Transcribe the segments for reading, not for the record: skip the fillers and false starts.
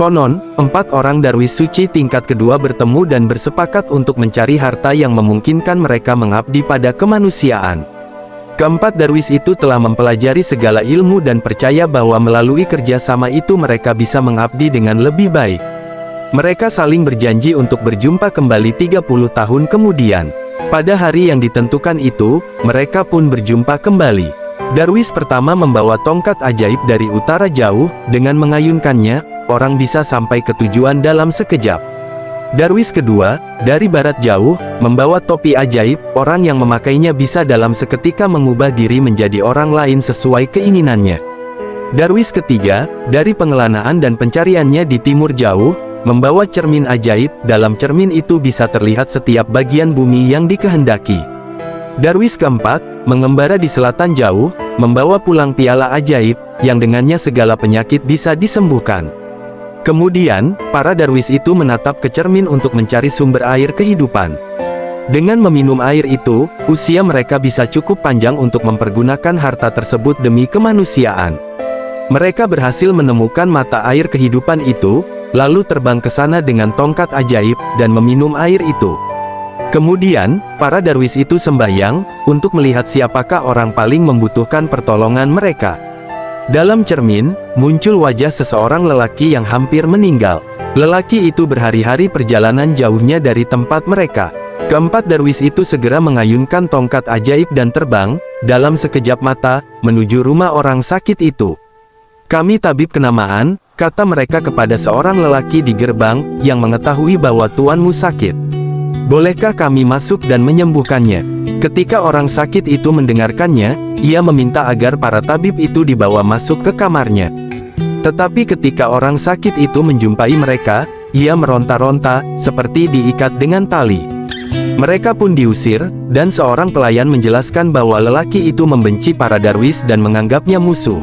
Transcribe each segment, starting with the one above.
Konon, 4 orang darwis suci tingkat kedua bertemu dan bersepakat untuk mencari harta yang memungkinkan mereka mengabdi pada kemanusiaan. Keempat darwis itu telah mempelajari segala ilmu dan percaya bahwa melalui kerjasama itu mereka bisa mengabdi dengan lebih baik. Mereka saling berjanji untuk berjumpa kembali 30 tahun kemudian. Pada hari yang ditentukan itu, mereka pun berjumpa kembali. Darwis pertama membawa tongkat ajaib dari utara jauh, dengan mengayunkannya, orang bisa sampai ke tujuan dalam sekejap. Darwis kedua, dari barat jauh, membawa topi ajaib, orang yang memakainya bisa dalam seketika mengubah diri menjadi orang lain sesuai keinginannya. Darwis ketiga, dari pengelanaan dan pencariannya di timur jauh, membawa cermin ajaib, dalam cermin itu bisa terlihat setiap bagian bumi yang dikehendaki. Darwis keempat, mengembara di selatan jauh, membawa pulang piala ajaib, yang dengannya segala penyakit bisa disembuhkan. Kemudian, para darwis itu menatap ke cermin untuk mencari sumber air kehidupan. Dengan meminum air itu, usia mereka bisa cukup panjang untuk mempergunakan harta tersebut demi kemanusiaan. Mereka berhasil menemukan mata air kehidupan itu, lalu terbang ke sana dengan tongkat ajaib, dan meminum air itu. Kemudian, para darwis itu sembahyang, untuk melihat siapakah orang paling membutuhkan pertolongan mereka. Dalam cermin, muncul wajah seseorang lelaki yang hampir meninggal. Lelaki itu berhari-hari perjalanan jauhnya dari tempat mereka. Keempat darwis itu segera mengayunkan tongkat ajaib dan terbang, dalam sekejap mata, menuju rumah orang sakit itu. "Kami tabib kenamaan," kata mereka kepada seorang lelaki di gerbang, yang mengetahui bahwa tuanmu sakit. "Bolehkah kami masuk dan menyembuhkannya?" Ketika orang sakit itu mendengarkannya, ia meminta agar para tabib itu dibawa masuk ke kamarnya. Tetapi ketika orang sakit itu menjumpai mereka, ia meronta-ronta, seperti diikat dengan tali. Mereka pun diusir, dan seorang pelayan menjelaskan bahwa lelaki itu membenci para darwis dan menganggapnya musuh.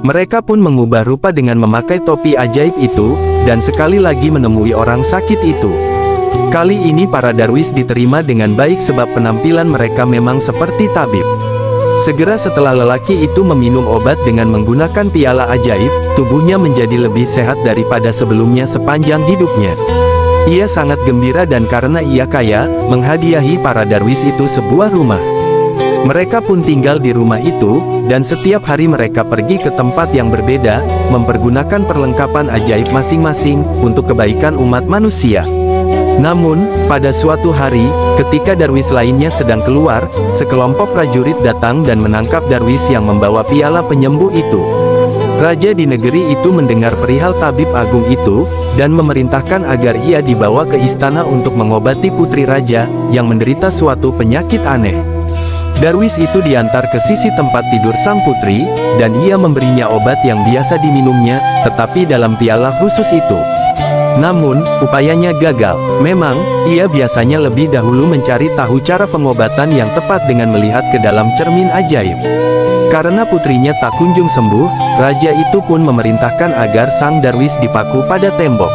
Mereka pun mengubah rupa dengan memakai topi ajaib itu, dan sekali lagi menemui orang sakit itu. Kali ini para darwis diterima dengan baik sebab penampilan mereka memang seperti tabib. Segera setelah lelaki itu meminum obat dengan menggunakan piala ajaib, tubuhnya menjadi lebih sehat daripada sebelumnya sepanjang hidupnya. Ia sangat gembira dan karena ia kaya, menghadiahi para darwis itu sebuah rumah. Mereka pun tinggal di rumah itu, dan setiap hari mereka pergi ke tempat yang berbeda, mempergunakan perlengkapan ajaib masing-masing, untuk kebaikan umat manusia. Namun, pada suatu hari, ketika darwis lainnya sedang keluar, sekelompok prajurit datang dan menangkap darwis yang membawa piala penyembuh itu. Raja di negeri itu mendengar perihal tabib agung itu, dan memerintahkan agar ia dibawa ke istana untuk mengobati putri raja, yang menderita suatu penyakit aneh. Darwis itu diantar ke sisi tempat tidur sang putri, dan ia memberinya obat yang biasa diminumnya, tetapi dalam piala khusus itu. Namun, upayanya gagal. Memang, ia biasanya lebih dahulu mencari tahu cara pengobatan yang tepat dengan melihat ke dalam cermin ajaib. Karena putrinya tak kunjung sembuh, raja itu pun memerintahkan agar sang darwis dipaku pada tembok.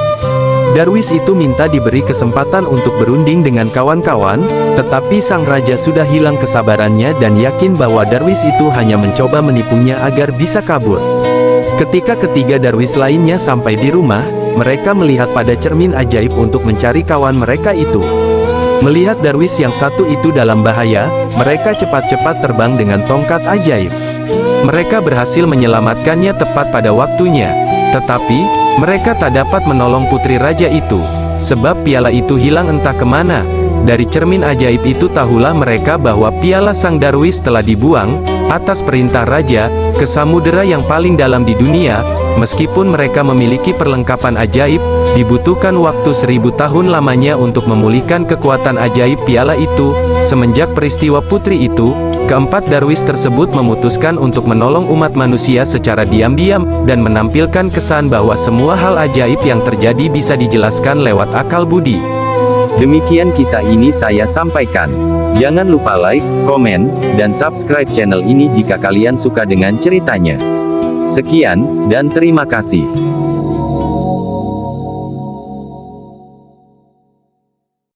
Darwis itu minta diberi kesempatan untuk berunding dengan kawan-kawan, tetapi sang raja sudah hilang kesabarannya dan yakin bahwa darwis itu hanya mencoba menipunya agar bisa kabur. Ketika ketiga darwis lainnya sampai di rumah, mereka melihat pada cermin ajaib untuk mencari kawan mereka itu. Melihat darwis yang satu itu dalam bahaya, mereka cepat-cepat terbang dengan tongkat ajaib. Mereka berhasil menyelamatkannya tepat pada waktunya. Tetapi, mereka tak dapat menolong putri raja itu, sebab piala itu hilang entah kemana. Dari cermin ajaib itu tahulah mereka bahwa piala sang darwis telah dibuang, atas perintah raja, ke samudera yang paling dalam di dunia. Meskipun mereka memiliki perlengkapan ajaib, dibutuhkan waktu 1000 tahun lamanya untuk memulihkan kekuatan ajaib piala itu. Semenjak peristiwa putri itu, keempat darwis tersebut memutuskan untuk menolong umat manusia secara diam-diam, dan menampilkan kesan bahwa semua hal ajaib yang terjadi bisa dijelaskan lewat akal budi. Demikian kisah ini saya sampaikan. Jangan lupa like, komen, dan subscribe channel ini jika kalian suka dengan ceritanya. Sekian, dan terima kasih.